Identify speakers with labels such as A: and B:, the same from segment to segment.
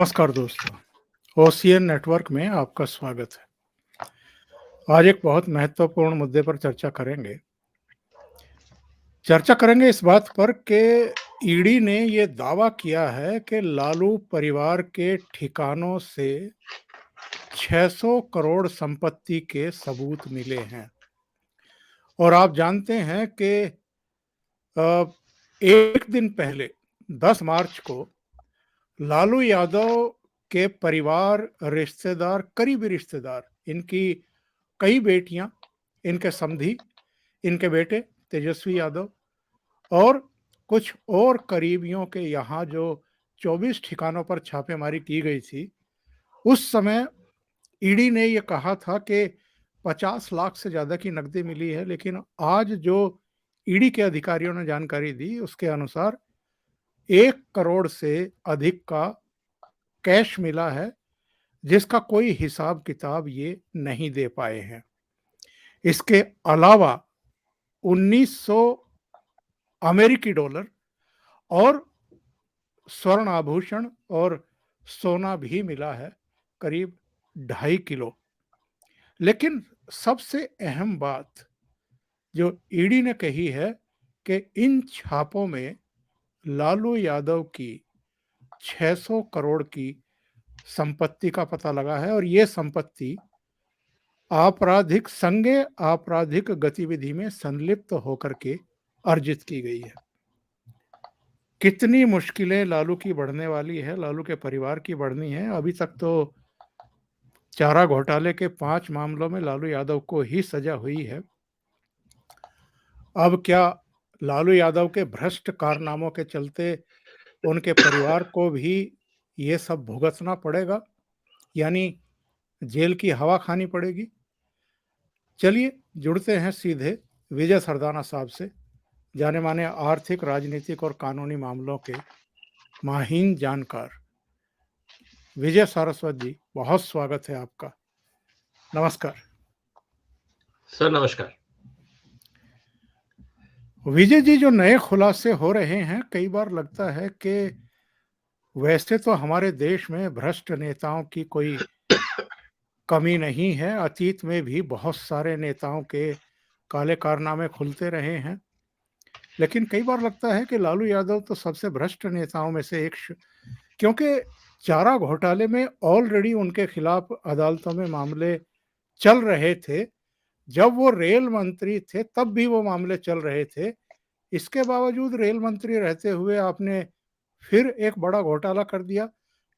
A: नमस्कार दोस्तों, OCN network में आपका स्वागत है। आज एक बहुत महत्वपूर्ण मुद्दे पर चर्चा करेंगे इस बात पर कि ईडी ने ये दावा किया है कि लालू परिवार के ठिकानों से 600 करोड़ संपत्ति के सबूत मिले हैं। और आप जानते हैं कि एक दिन पहले 10 मार्च को लालू यादव के परिवार, रिश्तेदार, करीबी रिश्तेदार, इनकी कई बेटियां, इनके समधी, इनके बेटे तेजस्वी यादव और कुछ और करीबियों के यहाँ जो 24 ठिकानों पर छापेमारी की गई थी, उस समय ईडी ने ये कहा था कि 50 लाख से ज़्यादा की नकदी मिली है। लेकिन आज जो ईडी के अधिकारियों ने जानकारी दी, उसके अनुसार 1 करोड़ से अधिक का कैश मिला है, जिसका कोई हिसाब किताब ये नहीं दे पाए हैं। इसके अलावा 1900 अमेरिकी डॉलर और स्वर्ण आभूषण और सोना भी मिला है, करीब 2.5 किलो। लेकिन सबसे अहम बात जो ईडी ने कही है कि इन छापों में लालू यादव की 600 करोड़ की संपत्ति का पता लगा है और ये संपत्ति संज्ञेय आपराधिक गतिविधि में संलिप्त होकर के अर्जित की गई है। कितनी मुश्किलें लालू की बढ़ने वाली है, लालू के परिवार की बढ़नी है। अभी तक तो चारा घोटाले के 5 मामलों में लालू यादव को ही सजा हुई है। अब क्या लालू यादव के भ्रष्ट कारनामों के चलते उनके परिवार को भी ये सब भुगतना पड़ेगा, यानी जेल की हवा खानी पड़ेगी? चलिए जुड़ते हैं सीधे विजय सरदाना साहब से, जाने माने आर्थिक, राजनीतिक और कानूनी मामलों के माहिर जानकार। विजय सारस्वत जी, बहुत स्वागत है आपका। नमस्कार
B: सर। नमस्कार
A: विजय जी। जो नए खुलासे हो रहे हैं, कई बार लगता है कि वैसे तो हमारे देश में भ्रष्ट नेताओं की कोई कमी नहीं है। अतीत में भी बहुत सारे नेताओं के काले कारनामे खुलते रहे हैं, लेकिन कई बार लगता है कि लालू यादव तो सबसे भ्रष्ट नेताओं में से एक, क्योंकि चारा घोटाले में ऑलरेडी उनके खिलाफ अदालतों में मामले चल रहे थे। जब वो रेल मंत्री थे तब भी वो मामले चल रहे थे। इसके बावजूद रेल मंत्री रहते हुए आपने फिर एक बड़ा घोटाला कर दिया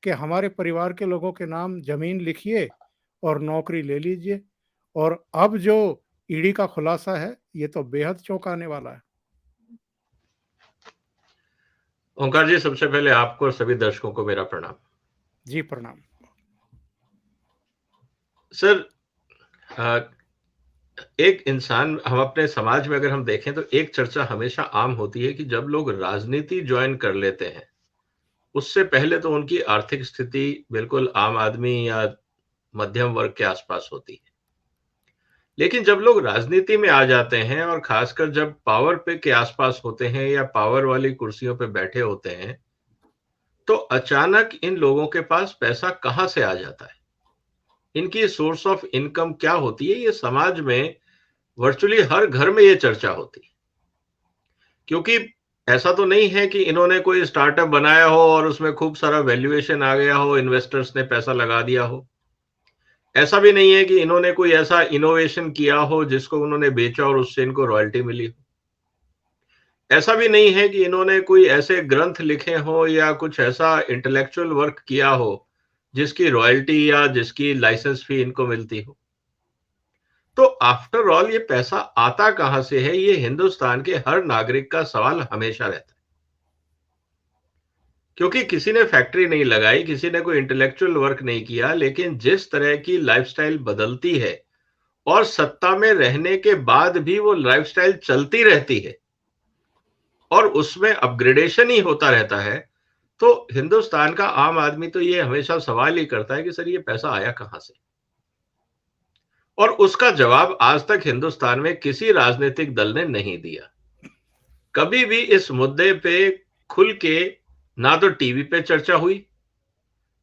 A: कि हमारे परिवार के लोगों के नाम जमीन लिखिए और नौकरी ले लीजिए। और अब जो ईडी का खुलासा है, ये तो बेहद चौंकाने वाला है।
B: ओंकार जी, सबसे पहले आपको और सभी दर्शकों को मेरा प्रणाम।
A: जी प्रणाम।
B: सर, एक इंसान, हम अपने समाज में अगर हम देखें तो एक चर्चा हमेशा आम होती है कि जब लोग राजनीति ज्वाइन कर लेते हैं, उससे पहले तो उनकी आर्थिक स्थिति बिल्कुल आम आदमी या मध्यम वर्ग के आसपास होती है। लेकिन जब लोग राजनीति में आ जाते हैं और खासकर जब पावर पे के आसपास होते हैं या पावर वाली कुर्सियों पे बैठे होते हैं, तो अचानक इन लोगों के पास पैसा कहां से आ जाता है, इनकी सोर्स ऑफ इनकम क्या होती है, ये समाज में वर्चुअली हर घर में ये चर्चा होती है। क्योंकि ऐसा तो नहीं है कि इन्होंने कोई स्टार्टअप बनाया हो और उसमें खूब सारा वैल्यूएशन आ गया हो, इन्वेस्टर्स ने पैसा लगा दिया हो। ऐसा भी नहीं है कि इन्होंने कोई ऐसा इनोवेशन किया हो जिसको उन्होंने बेचा और उससे इनको रॉयल्टी मिली हो। ऐसा भी नहीं है कि इन्होंने कोई ऐसे ग्रंथ लिखे हो या कुछ ऐसा इंटेलेक्चुअल वर्क किया हो जिसकी रॉयल्टी या जिसकी लाइसेंस फी इनको मिलती हो। तो आफ्टर ऑल ये पैसा आता कहां से है, ये हिंदुस्तान के हर नागरिक का सवाल हमेशा रहता है। क्योंकि किसी ने फैक्ट्री नहीं लगाई, किसी ने कोई इंटेलेक्चुअल वर्क नहीं किया, लेकिन जिस तरह की लाइफस्टाइल बदलती है और सत्ता में रहने के बाद भी वो लाइफस्टाइल चलती रहती है और उसमें अपग्रेडेशन ही होता रहता है, तो हिंदुस्तान का आम आदमी तो ये हमेशा सवाल ही करता है कि सर ये पैसा आया कहां से। और उसका जवाब आज तक हिंदुस्तान में किसी राजनीतिक दल ने नहीं दिया। कभी भी इस मुद्दे पे खुल के ना तो टीवी पे चर्चा हुई,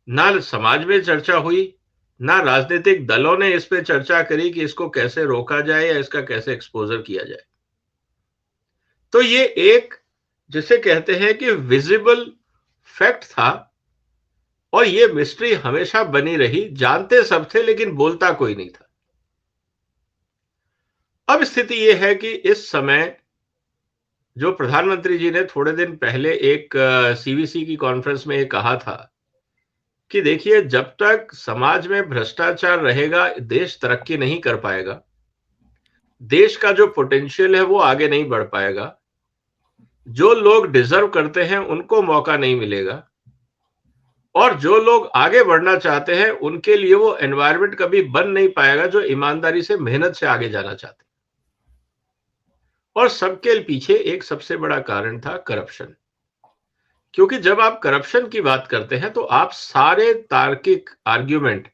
B: ना समाज में चर्चा हुई, ना राजनीतिक दलों ने इस पे चर्चा करी कि इसको कैसे रोका जाए या इसका कैसे एक्सपोजर किया जाए। तो ये एक जिसे कहते हैं कि विजिबल फैक्ट था और ये मिस्ट्री हमेशा बनी रही, जानते सब थे लेकिन बोलता कोई नहीं था। अब स्थिति ये है कि इस समय जो प्रधानमंत्री जी ने थोड़े दिन पहले एक सीवीसी की कॉन्फ्रेंस में ये कहा था कि देखिए, जब तक समाज में भ्रष्टाचार रहेगा, देश तरक्की नहीं कर पाएगा। देश का जो पोटेंशियल है वो आगे नहीं बढ़ पाएगा। जो लोग डिजर्व करते हैं उनको मौका नहीं मिलेगा और जो लोग आगे बढ़ना चाहते हैं उनके लिए वो एनवायरनमेंट कभी बन नहीं पाएगा जो ईमानदारी से, मेहनत से आगे जाना चाहते हैं। और सबके पीछे एक सबसे बड़ा कारण था करप्शन। क्योंकि जब आप करप्शन की बात करते हैं तो आप सारे तार्किक आर्ग्यूमेंट,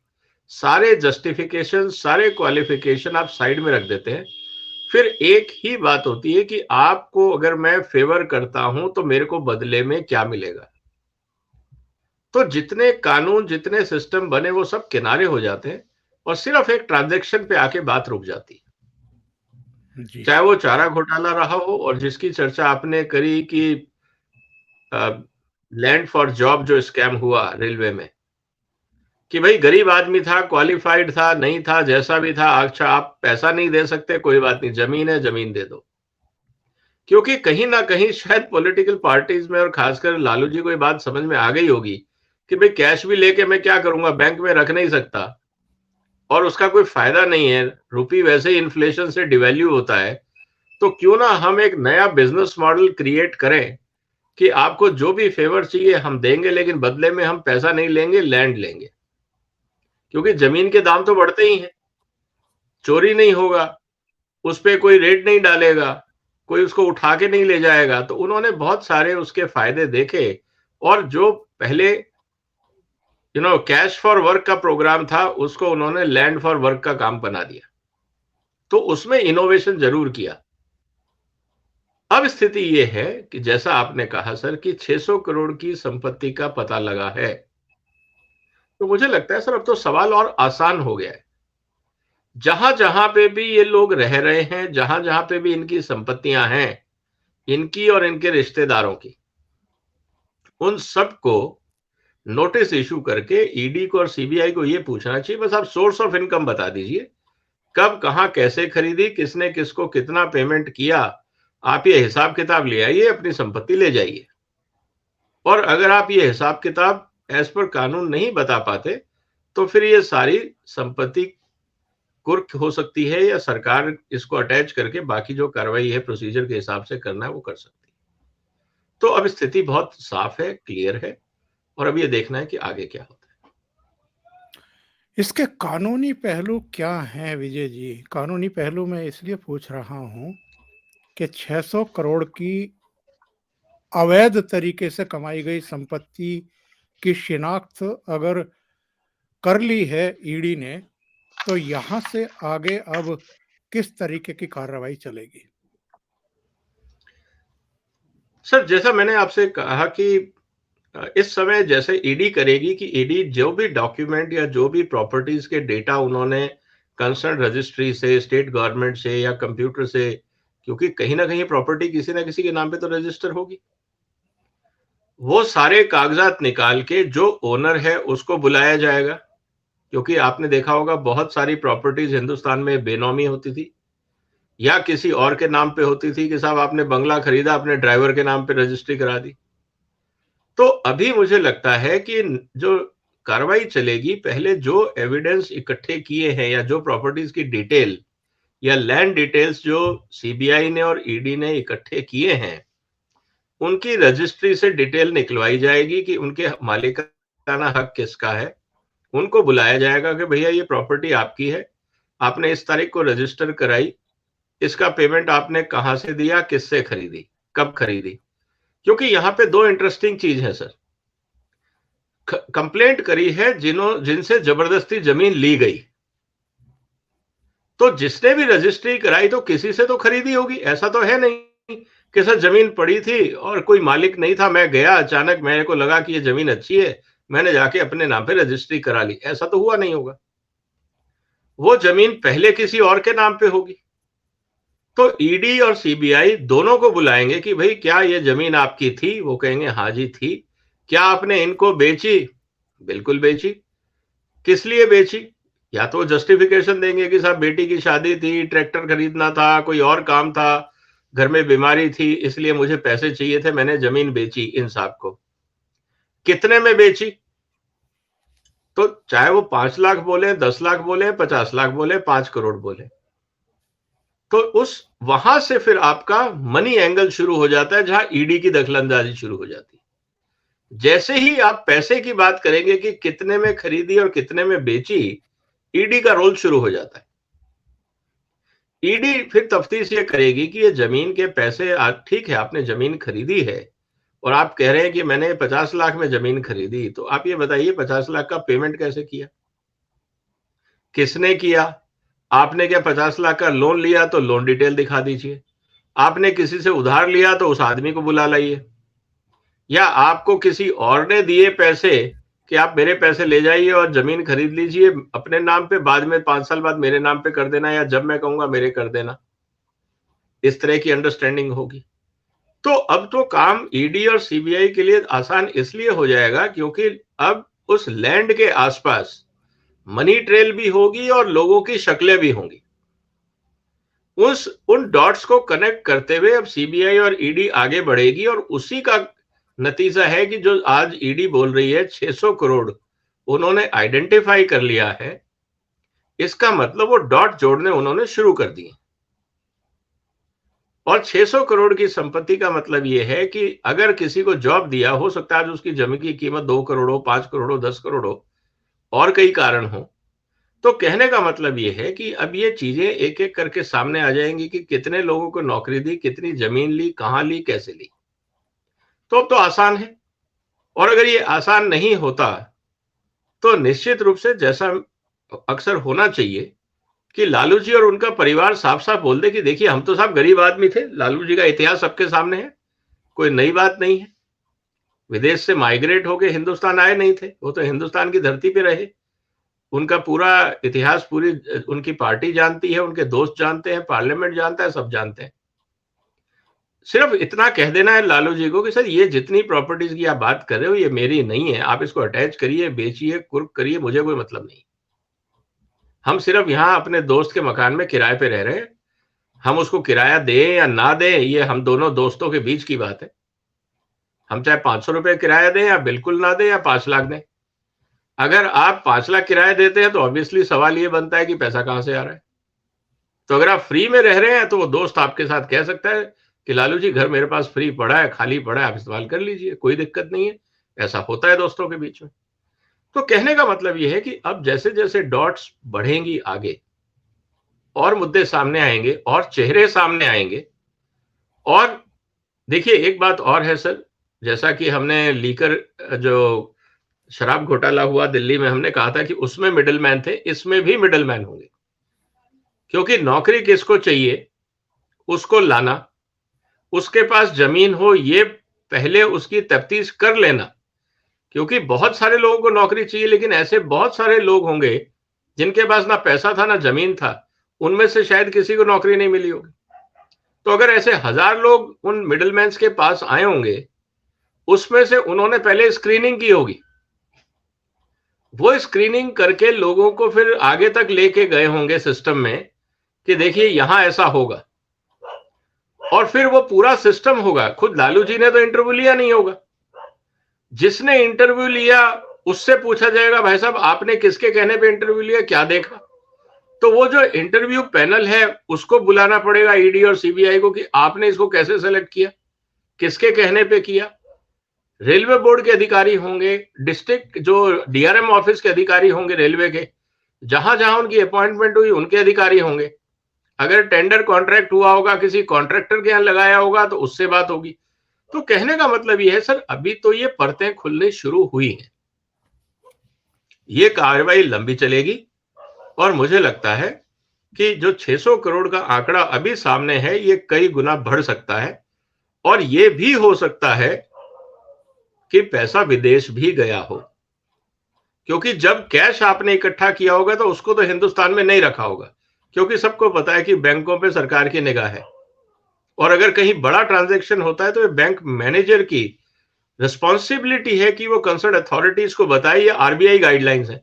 B: सारे जस्टिफिकेशन, सारे क्वालिफिकेशन आप साइड में रख देते हैं। फिर एक ही बात होती है कि आपको अगर मैं फेवर करता हूं तो मेरे को बदले में क्या मिलेगा। तो जितने कानून, जितने सिस्टम बने वो सब किनारे हो जाते हैं और सिर्फ एक ट्रांजैक्शन पे आके बात रुक जाती है।
A: जी।
B: चाहे वो चारा घोटाला रहा हो और जिसकी चर्चा आपने करी कि लैंड फॉर जॉब जो स्कैम हुआ रेलवे में, कि भाई गरीब आदमी था, क्वालिफाइड था, नहीं था, जैसा भी था, अच्छा आप पैसा नहीं दे सकते, कोई बात नहीं, जमीन है, जमीन दे दो। क्योंकि कहीं ना कहीं शायद पॉलिटिकल पार्टीज में और खासकर लालू जी को ये बात समझ में आ गई होगी कि भाई कैश भी लेके मैं क्या करूंगा, बैंक में रख नहीं सकता और उसका कोई फायदा नहीं है, रुपी वैसे ही इन्फ्लेशन से डिवैल्यू होता है, तो क्यों ना हम एक नया बिजनेस मॉडल क्रिएट करें कि आपको जो भी फेवर चाहिए हम देंगे, लेकिन बदले में हम पैसा नहीं लेंगे, लैंड लेंगे। क्योंकि जमीन के दाम तो बढ़ते ही हैं, चोरी नहीं होगा, उस पे कोई रेट नहीं डालेगा, कोई उसको उठा के नहीं ले जाएगा। तो उन्होंने बहुत सारे उसके फायदे देखे और जो पहले कैश फॉर वर्क का प्रोग्राम था उसको उन्होंने लैंड फॉर वर्क का काम बना दिया। तो उसमें इनोवेशन जरूर किया। अब स्थिति यह है कि जैसा आपने कहा सर कि 600 करोड़ की संपत्ति का पता लगा है, तो मुझे लगता है सर अब तो सवाल और आसान हो गया है। जहां जहां पे भी ये लोग रह रहे हैं, जहां जहां पे भी इनकी संपत्तियां हैं, इनकी और इनके रिश्तेदारों की, उन सबको नोटिस इशू करके ईडी को और सीबीआई को ये पूछना चाहिए, बस आप सोर्स ऑफ इनकम बता दीजिए, कब कहां कैसे खरीदी, किसने किसको कितना पेमेंट किया, आप ये हिसाब किताब ले आइए, अपनी संपत्ति ले जाइए। और अगर आप ये हिसाब किताब एज पर कानून नहीं बता पाते तो फिर ये सारी संपत्ति कुर्क हो सकती है या सरकार इसको अटैच करके बाकी जो कार्रवाई है प्रोसीजर के हिसाब से करना है वो कर सकती है। तो अब स्थिति बहुत साफ है, क्लियर है और अब ये देखना है कि आगे क्या होता है।
A: इसके कानूनी पहलू क्या हैं विजय जी? कानूनी पहलू मैं इसलिए पूछ रहा हूं कि 600 करोड़ की अवैध तरीके से कमाई गई संपत्ति की शिनाख्त अगर कर ली है ईडी ने, तो यहां से आगे अब किस तरीके की कार्रवाई चलेगी?
B: सर, जैसा मैंने आपसे कहा कि इस समय जैसे ईडी करेगी कि ईडी जो भी डॉक्यूमेंट या जो भी प्रॉपर्टीज के डेटा उन्होंने कंसर्न रजिस्ट्री से, स्टेट गवर्नमेंट से या कंप्यूटर से, क्योंकि कहीं ना कहीं प्रॉपर्टी किसी ना किसी के नाम पे तो रजिस्टर होगी, वो सारे कागजात निकाल के जो ओनर है उसको बुलाया जाएगा। क्योंकि आपने देखा होगा बहुत सारी प्रॉपर्टीज हिंदुस्तान में बेनामी होती थी या किसी और के नाम पे होती थी कि साहब आपने बंगला खरीदा, अपने ड्राइवर के नाम पे रजिस्ट्री करा दी। तो अभी मुझे लगता है कि जो कार्रवाई चलेगी, पहले जो एविडेंस इकट्ठे किए हैं या जो प्रॉपर्टीज की डिटेल या लैंड डिटेल्स जो सीबीआई ने और ईडी ने इकट्ठे किए हैं, उनकी रजिस्ट्री से डिटेल निकलवाई जाएगी कि उनके मालिकाना हक किसका है। उनको बुलाया जाएगा कि भैया ये प्रॉपर्टी आपकी है, आपने इस तारीख को रजिस्टर कराई, इसका पेमेंट आपने कहां से दिया, किससे खरीदी, कब खरीदी। क्योंकि यहां पे दो इंटरेस्टिंग चीज है सर। कंप्लेंट करी है जिनसे जबरदस्ती जमीन ली गई, तो जिसने भी रजिस्ट्री कराई तो किसी से तो खरीदी होगी। ऐसा तो है नहीं कि सर जमीन पड़ी थी और कोई मालिक नहीं था, मैं गया, अचानक मेरे को लगा कि ये जमीन अच्छी है, मैंने जाके अपने नाम पे रजिस्ट्री करा ली। ऐसा तो हुआ नहीं होगा। वो जमीन पहले किसी और के नाम पे होगी। तो ईडी और सीबीआई दोनों को बुलाएंगे कि भाई क्या ये जमीन आपकी थी? वो कहेंगे हाँ जी थी। क्या आपने इनको बेची? बिल्कुल बेची। किस लिए बेची? या तो जस्टिफिकेशन देंगे कि साहब बेटी की शादी थी, ट्रैक्टर खरीदना था, कोई और काम था, घर में बीमारी थी, इसलिए मुझे पैसे चाहिए थे, मैंने जमीन बेची इन साहब को। कितने में बेची? तो चाहे वो 5 लाख बोले, 10 लाख बोले, 50 लाख बोले, 5 करोड़ बोले, तो उस वहां से फिर आपका मनी एंगल शुरू हो जाता है, जहां ईडी की दखलंदाजी शुरू हो जाती है। जैसे ही आप पैसे की बात करेंगे कि कितने में खरीदी और कितने में बेची, ईडी का रोल शुरू हो जाता है। ईडी फिर तफ्तीश ये करेगी कि ये जमीन के पैसे, ठीक है आपने जमीन खरीदी है और आप कह रहे हैं कि मैंने 50 लाख में जमीन खरीदी, तो आप ये बताइए 50 लाख का पेमेंट कैसे किया, किसने किया? आपने क्या 50 लाख का लोन लिया तो लोन डिटेल दिखा दीजिए। आपने किसी से उधार लिया तो उस आदमी को बुला लाइए। या आपको किसी और ने दिए पैसे कि आप मेरे पैसे ले जाइए और जमीन खरीद लीजिए अपने नाम पे, बाद में 5 साल बाद मेरे नाम पे कर देना, या जब मैं कहूंगा मेरे कर देना। इस तरह की अंडरस्टैंडिंग होगी। तो अब तो काम ईडी और सीबीआई के लिए आसान इसलिए हो जाएगा क्योंकि अब उस लैंड के आसपास मनी ट्रेल भी होगी और लोगों की शक्लें भी होंगी। उन डॉट्स को कनेक्ट करते हुए अब सीबीआई और ईडी आगे बढ़ेगी, और उसी का नतीजा है कि जो आज ईडी बोल रही है 600 करोड़ उन्होंने आइडेंटिफाई कर लिया है, इसका मतलब वो डॉट जोड़ने उन्होंने शुरू कर दिए। और 600 करोड़ की संपत्ति का मतलब ये है कि अगर किसी को जॉब दिया, हो सकता है आज उसकी जमीन की कीमत 2 करोड़ हो, 5 करोड़ हो, 10 करोड़ हो, और कई कारण हो। तो कहने का मतलब ये है कि अब ये चीजें एक एक करके सामने आ जाएंगी कि कितने लोगों को नौकरी दी, कितनी जमीन ली, कहां ली, कैसे ली। तो अब तो आसान है। और अगर ये आसान नहीं होता तो निश्चित रूप से जैसा अक्सर होना चाहिए कि लालू जी और उनका परिवार साफ साफ बोल दे कि देखिए हम तो साहब गरीब आदमी थे, लालू जी का इतिहास सबके सामने है, कोई नई बात नहीं है। विदेश से माइग्रेट होके हिंदुस्तान आए नहीं थे, वो तो हिंदुस्तान की धरती पे रहे। उनका पूरा इतिहास पूरी उनकी पार्टी जानती है, उनके दोस्त जानते हैं, पार्लियामेंट जानता है, सब जानते हैं। सिर्फ इतना कह देना है लालू जी को कि सर ये जितनी प्रॉपर्टीज की आप बात कर रहे हो ये मेरी नहीं है, आप इसको अटैच करिए, बेचिए, कुर्क करिए, मुझे कोई मतलब नहीं। हम सिर्फ यहाँ अपने दोस्त के मकान में किराए पे रह रहे हैं, हम उसको किराया दें या ना दें ये हम दोनों दोस्तों के बीच की बात है। हम चाहे 500 रुपए किराया दें या बिल्कुल ना दें या 5 लाख दें। अगर आप 5 लाख किराया देते हैं तो ऑब्वियसली सवाल ये बनता है कि पैसा कहां से आ रहा है। तो अगर आप फ्री में रह रहे हैं तो वो दोस्त आपके साथ कह सकता है कि लालू जी घर मेरे पास फ्री पड़ा है, खाली पड़ा है, आप इस्तेमाल कर लीजिए, कोई दिक्कत नहीं है। ऐसा होता है दोस्तों के बीच में। तो कहने का मतलब ये है कि अब जैसे जैसे डॉट्स बढ़ेंगी आगे, और मुद्दे सामने आएंगे और चेहरे सामने आएंगे। और देखिए एक बात और है सर, जैसा कि हमने लीकर जो शराब घोटाला हुआ दिल्ली में, हमने कहा था कि उसमें मिडिल मैन थे, इसमें भी मिडिल मैन होंगे। क्योंकि नौकरी किसको चाहिए, उसको लाना, उसके पास जमीन हो, ये पहले उसकी तफ्तीश कर लेना। क्योंकि बहुत सारे लोगों को नौकरी चाहिए, लेकिन ऐसे बहुत सारे लोग होंगे जिनके पास ना पैसा था ना जमीन था, उनमें से शायद किसी को नौकरी नहीं मिली होगी। तो अगर ऐसे 1000 लोग उन मिडिलमैन्स के पास आए होंगे, उसमें से उन्होंने पहले स्क्रीनिंग की होगी। वो स्क्रीनिंग करके लोगों को फिर आगे तक लेके गए होंगे सिस्टम में कि देखिए यहां ऐसा होगा, और फिर वो पूरा सिस्टम होगा। खुद लालू जी ने तो इंटरव्यू लिया नहीं होगा, जिसने इंटरव्यू लिया उससे पूछा जाएगा भाई साहब आपने किसके कहने पे इंटरव्यू लिया, क्या देखा। तो वो जो इंटरव्यू पैनल है उसको बुलाना पड़ेगा ईडी और सीबीआई को कि आपने इसको कैसे सेलेक्ट किया, किसके कहने पे किया। रेलवे बोर्ड के अधिकारी होंगे, डिस्ट्रिक्ट जो डीआरएम ऑफिस के अधिकारी होंगे रेलवे के, जहां जहां उनकी अपॉइंटमेंट हुई उनके अधिकारी होंगे। अगर टेंडर कॉन्ट्रैक्ट हुआ होगा, किसी कॉन्ट्रैक्टर के यहां लगाया होगा तो उससे बात होगी। तो कहने का मतलब ये है सर, अभी तो ये परतें खुलनी शुरू हुई हैं, ये कार्रवाई लंबी चलेगी, और मुझे लगता है कि जो 600 करोड़ का आंकड़ा अभी सामने है ये कई गुना बढ़ सकता है। और ये भी हो सकता है कि पैसा विदेश भी गया हो। क्योंकि जब कैश आपने इकट्ठा किया होगा तो उसको तो हिंदुस्तान में नहीं रखा होगा, क्योंकि सबको पता है कि बैंकों पे सरकार की निगाह है। और अगर कहीं बड़ा ट्रांजैक्शन होता है तो ये बैंक मैनेजर की रिस्पॉन्सिबिलिटी है कि वो कंसर्न अथॉरिटीज को बताए। ये आरबीआई गाइडलाइंस है।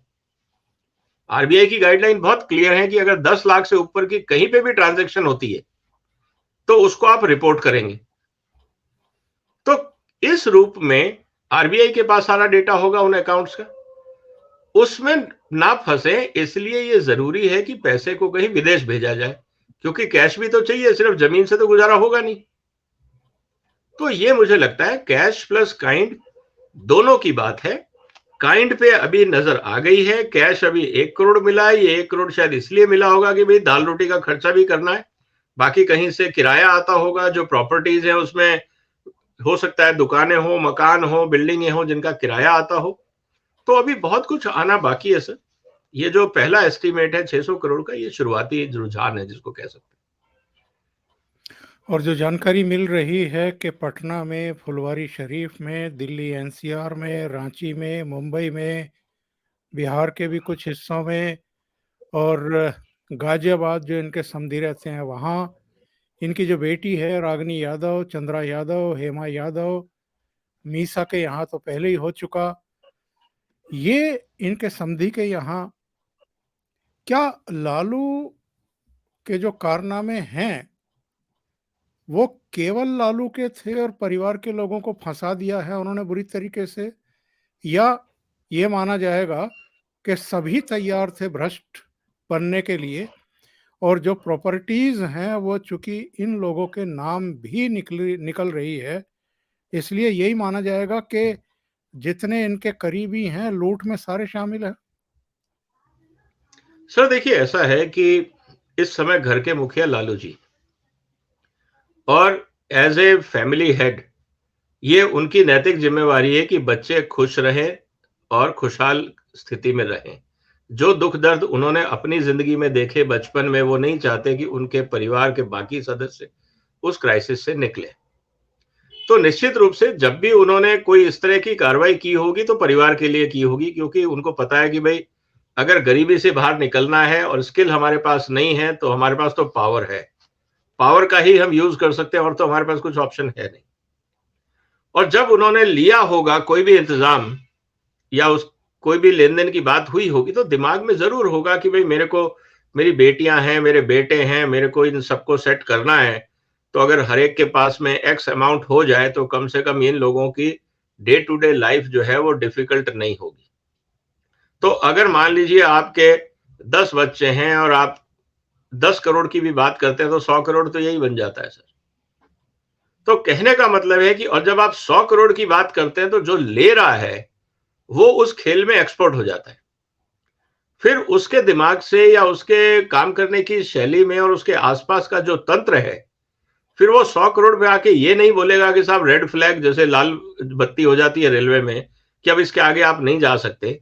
B: आरबीआई की गाइडलाइन बहुत क्लियर है कि अगर 10 लाख से ऊपर की कहीं पे भी ट्रांजैक्शन होती है तो उसको आप रिपोर्ट करेंगे। तो इस रूप में आरबीआई के पास सारा डेटा होगा उन अकाउंट्स का, उसमें ना फंसे। इसलिए ये जरूरी है कि पैसे को कहीं विदेश भेजा जाए, क्योंकि कैश भी तो चाहिए, सिर्फ जमीन से तो गुजारा होगा नहीं। तो ये मुझे लगता है कैश प्लस काइंड दोनों की बात है। काइंड पे अभी नजर आ गई है। कैश अभी 1 करोड़ मिला है। ये 1 करोड़ शायद इसलिए मिला होगा कि भाई दाल रोटी का खर्चा भी करना है, बाकी कहीं से किराया आता होगा, जो प्रॉपर्टीज है उसमें हो सकता है दुकानें हो, मकान हो, बिल्डिंगें हो जिनका किराया आता हो। तो अभी बहुत कुछ आना बाकी है सर। ये जो पहला एस्टिमेट है 600 करोड़ का, ये शुरुआती रुझान है जिसको कह सकते हैं।
A: और जो जानकारी मिल रही है कि पटना में, फुलवारी शरीफ में, दिल्ली एनसीआर में, रांची में, मुंबई में, बिहार के भी कुछ हिस्सों में, और गाजियाबाद जो इनके समधी रहते हैं वहाँ, इनकी जो बेटी है रागिनी यादव, चंद्रा यादव, हेमा यादव, मीसा के यहाँ तो पहले ही हो चुका, ये इनके समधी के यहाँ क्या लालू के जो कारनामे हैं वो केवल लालू के थे और परिवार के लोगों को फंसा दिया है उन्होंने बुरी तरीके से, या ये माना जाएगा कि सभी तैयार थे भ्रष्ट बनने के लिए, और जो प्रॉपर्टीज हैं वो चूंकि इन लोगों के नाम भी निकल रही है, इसलिए यही माना जाएगा कि जितने इनके करीबी हैं लूट में सारे शामिल हैं।
B: सर देखिए, ऐसा है कि इस समय घर के मुखिया लालू जी, और एज ए फैमिली हेड ये उनकी नैतिक जिम्मेवारी है कि बच्चे खुश रहें और खुशहाल स्थिति में रहें। जो दुख दर्द उन्होंने अपनी जिंदगी में देखे बचपन में, वो नहीं चाहते कि उनके परिवार के बाकी सदस्य उस क्राइसिस से निकले। तो निश्चित रूप से जब भी उन्होंने कोई इस तरह की कार्रवाई की होगी तो परिवार के लिए की होगी, क्योंकि उनको पता है कि भाई अगर गरीबी से बाहर निकलना है और स्किल हमारे पास नहीं है तो हमारे पास तो पावर है, पावर का ही हम यूज कर सकते हैं, और तो हमारे पास कुछ ऑप्शन है नहीं। और जब उन्होंने लिया होगा कोई भी इंतजाम या उस कोई भी लेन देन की बात हुई होगी तो दिमाग में जरूर होगा कि भाई मेरे को, मेरी बेटियां हैं, मेरे बेटे हैं, मेरे को इन सबको सेट करना है। तो अगर हर एक के पास में एक्स अमाउंट हो जाए तो कम से कम इन लोगों की डे टू डे लाइफ जो है वो डिफिकल्ट नहीं होगी। तो अगर मान लीजिए आपके 10 बच्चे हैं और आप 10 करोड़ की भी बात करते हैं तो 100 करोड़ तो यही बन जाता है सर। तो कहने का मतलब है कि और जब आप 100 करोड़ की बात करते हैं तो जो ले रहा है वो उस खेल में एक्सपर्ट हो जाता है। फिर उसके दिमाग से या उसके काम करने की शैली में और उसके आसपास का जो तंत्र है, फिर वो 100 करोड़ पे आके ये नहीं बोलेगा कि साहब रेड फ्लैग, जैसे लाल बत्ती हो जाती है रेलवे में कि अब इसके आगे आप नहीं जा सकते।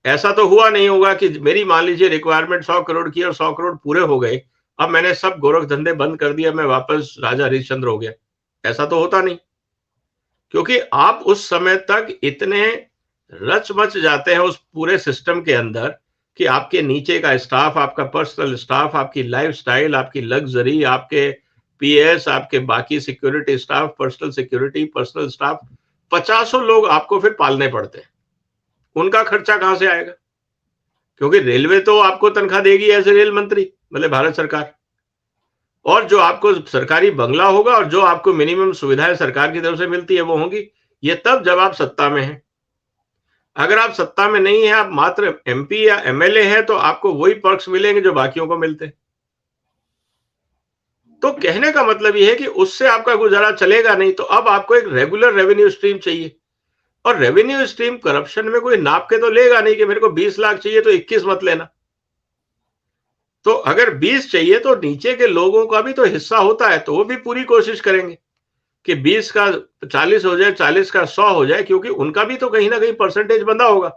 B: ऐसा तो हुआ नहीं होगा कि मेरी मान लीजिए रिक्वायरमेंट 100 करोड़ की और 100 करोड़ पूरे हो गए, अब मैंने सब गोरख धंधे बंद कर दिया, मैं वापस राजा हरिश्चंद्र हो गया। ऐसा तो होता नहीं, क्योंकि आप उस समय तक इतने रच मच जाते हैं उस पूरे सिस्टम के अंदर कि आपके नीचे का स्टाफ, आपका पर्सनल स्टाफ, आपकी लाइफस्टाइल, आपकी लग्जरी, आपके पीएस, आपके बाकी security staff, personal security, personal staff, 50 लोग आपको फिर पालने पड़ते हैं। उनका खर्चा कहां से आएगा? क्योंकि रेलवे तो आपको तनख्वाह देगी एज ए रेल मंत्री, मतलब भारत सरकार, और जो आपको सरकारी बंगला होगा और जो आपको मिनिमम सुविधाएं सरकार की तरफ से मिलती है वो होंगी। ये तब जब आप सत्ता में हैं। अगर आप सत्ता में नहीं है, आप मात्र एमपी या एमएलए हैं, तो आपको वही पर्क्स मिलेंगे जो बाकियों को मिलते हैं। तो कहने का मतलब ये है कि उससे आपका गुजारा चलेगा नहीं, तो अब आपको एक रेगुलर रेवेन्यू स्ट्रीम चाहिए। और रेवेन्यू स्ट्रीम करप्शन में कोई नाप के तो लेगा नहीं कि मेरे को 20 लाख चाहिए तो 21 मत लेना। तो अगर 20 चाहिए तो नीचे के लोगों का भी तो हिस्सा होता है, तो वो भी पूरी कोशिश करेंगे कि 20 का 40 हो जाए, 40 का 100 हो जाए, क्योंकि उनका भी तो कहीं ना कहीं परसेंटेज बंधा होगा।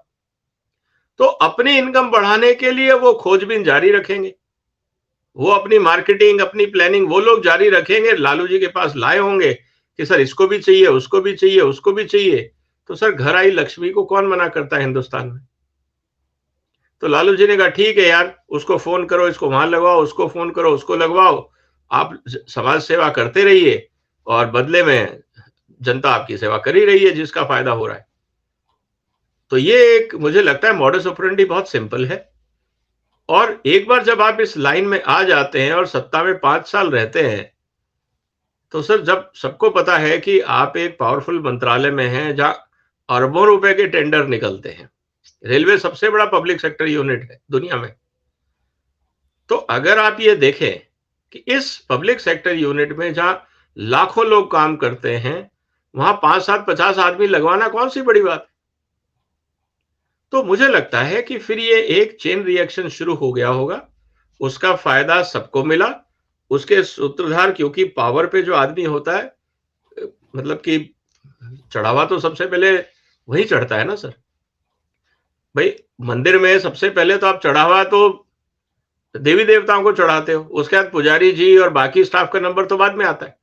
B: तो अपनी इनकम बढ़ाने के लिए वो खोजबीन जारी रखेंगे, वो अपनी मार्केटिंग, अपनी प्लानिंग वो लोग जारी रखेंगे। लालू जी के पास लाए होंगे कि सर इसको भी चाहिए, उसको भी चाहिए, उसको भी चाहिए। तो सर घर आई लक्ष्मी को कौन मना करता है हिंदुस्तान में? तो लालू जी ने कहा ठीक है यार, उसको फोन करो, इसको वहां लगवाओ, उसको फोन करो, उसको लगवाओ, आप समाज सेवा करते रहिए और बदले में जनता आपकी सेवा कर ही रही है जिसका फायदा हो रहा है। तो ये एक मुझे लगता है मॉडस ऑपरेंडी बहुत सिंपल है। और एक बार जब आप इस लाइन में आ जाते हैं और सत्ता में 5 साल रहते हैं, तो सर जब सबको पता है कि आप एक पावरफुल मंत्रालय में हैं जहां अरबों रुपए के टेंडर निकलते हैं, रेलवे सबसे बड़ा पब्लिक सेक्टर यूनिट है दुनिया में। तो अगर आप ये देखें कि इस पब्लिक सेक्टर यूनिट में जहां लाखों लोग काम करते हैं, वहां 5, 7, 50 आदमी लगवाना कौन सी बड़ी बात है। तो मुझे लगता है कि फिर ये एक चेन रिएक्शन शुरू हो गया होगा, उसका फायदा सबको मिला, उसके सूत्रधार, क्योंकि पावर पे जो आदमी होता है, मतलब कि चढ़ावा तो सबसे पहले वही चढ़ता है ना सर। भाई मंदिर में सबसे पहले तो आप चढ़ावा तो देवी देवताओं को चढ़ाते हो, उसके बाद पुजारी जी और बाकी स्टाफ का नंबर तो बाद में आता है।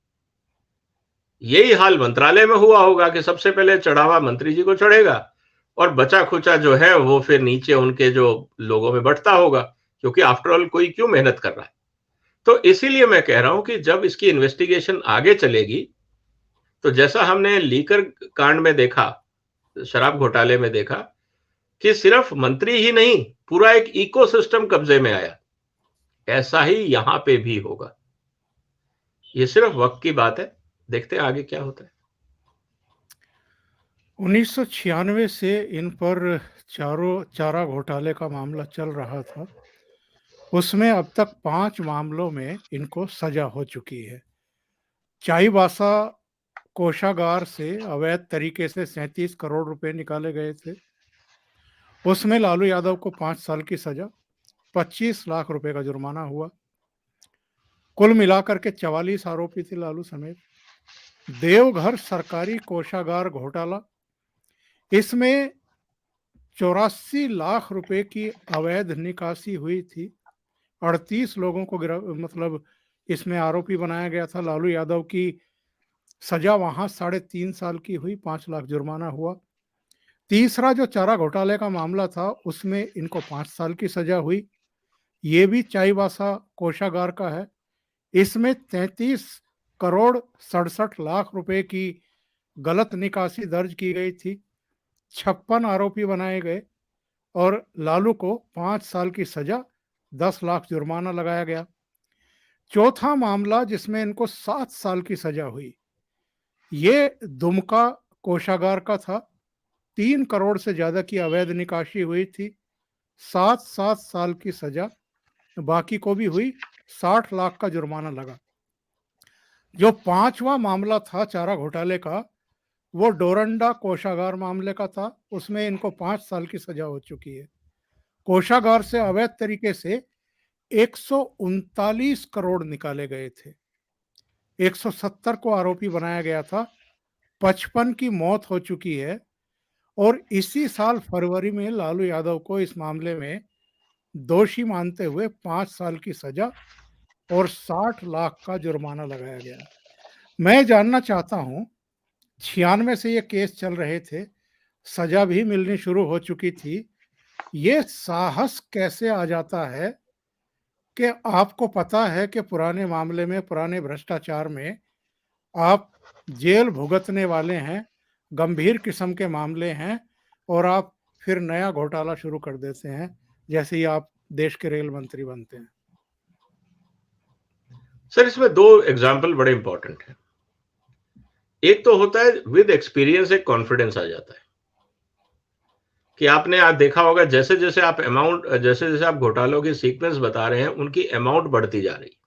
B: यही हाल मंत्रालय में हुआ होगा कि सबसे पहले चढ़ावा मंत्री जी को चढ़ेगा और बचा खुचा जो है वो फिर नीचे उनके जो लोगों में बंटता होगा, क्योंकि आफ्टर ऑल कोई क्यों मेहनत कर रहा है। तो इसीलिए मैं कह रहा हूं कि जब इसकी इन्वेस्टिगेशन आगे चलेगी, तो जैसा हमने लीकर कांड में देखा, शराब घोटाले में देखा, कि सिर्फ मंत्री ही नहीं, पूरा एक इकोसिस्टम कब्जे में आया, ऐसा ही यहां पे भी होगा। ये सिर्फ वक्त की बात है, देखते हैं आगे क्या होता है।
A: 1996 से इन पर चारा घोटाले का मामला चल रहा था। उसमें अब तक 5 मामलों में इनको सजा हो चुकी है। चाईबासा कोषागार से अवैध तरीके से 37 करोड़ रुपए निकाले गए थे। उसमें लालू यादव को 5 साल की सजा, 25 लाख रुपए का जुर्माना हुआ। कुल मिलाकर के 44 आरोपी थे लालू समेत। देवघर सरकारी कोषागार घोटाला, इसमें 84 लाख रुपए की अवैध निकासी हुई थी। 38 लोगों को मतलब इसमें आरोपी बनाया गया था। लालू यादव की सजा वहां 3.5 साल की हुई, 5 लाख जुर्माना हुआ। तीसरा जो चारा घोटाले का मामला था, उसमें इनको 5 साल की सजा हुई। ये भी चाईबासा कोषागार का है। इसमें 33 करोड़ 67 लाख रुपए की गलत निकासी दर्ज की गई थी। 56 आरोपी बनाए गए और लालू को 5 साल की सजा, 10 लाख जुर्माना लगाया गया। चौथा मामला जिसमें इनको 7 साल की सजा हुई, ये दुमका कोषागार का था। 3 करोड़ से ज्यादा की अवैध निकासी हुई थी। 7-7 साल की सजा बाकी को भी हुई, 60 लाख का जुर्माना लगा। जो 5वां मामला था चारा घोटाले का, वो डोरंडा कोषागार मामले का था। उसमें इनको 5 साल की सजा हो चुकी है। कोषागार से अवैध तरीके से 139 करोड़ निकाले गए थे। 170 को आरोपी बनाया गया था। 55 की मौत हो चुकी है और इसी साल फरवरी में लालू यादव को इस मामले में दोषी मानते हुए 5 साल की सजा और 60 लाख का जुर्माना लगाया गया। मैं जानना चाहता हूं, 96 से ये केस चल रहे थे, सजा भी मिलनी शुरू हो चुकी थी। ये साहस कैसे आ जाता है कि आपको पता है कि पुराने मामले में, पुराने भ्रष्टाचार में आप जेल भुगतने वाले हैं, गंभीर किस्म के मामले हैं, और आप फिर नया घोटाला शुरू कर देते हैं जैसे ही आप देश के रेल मंत्री बनते हैं।
B: सर इसमें 2 एग्जाम्पल बड़े इंपॉर्टेंट हैं। एक तो होता है विद एक्सपीरियंस एक कॉन्फिडेंस आ जाता है कि आपने आज देखा होगा, जैसे जैसे आप अमाउंट, जैसे जैसे आप घोटालों की सीक्वेंस बता रहे हैं, उनकी अमाउंट बढ़ती जा रही।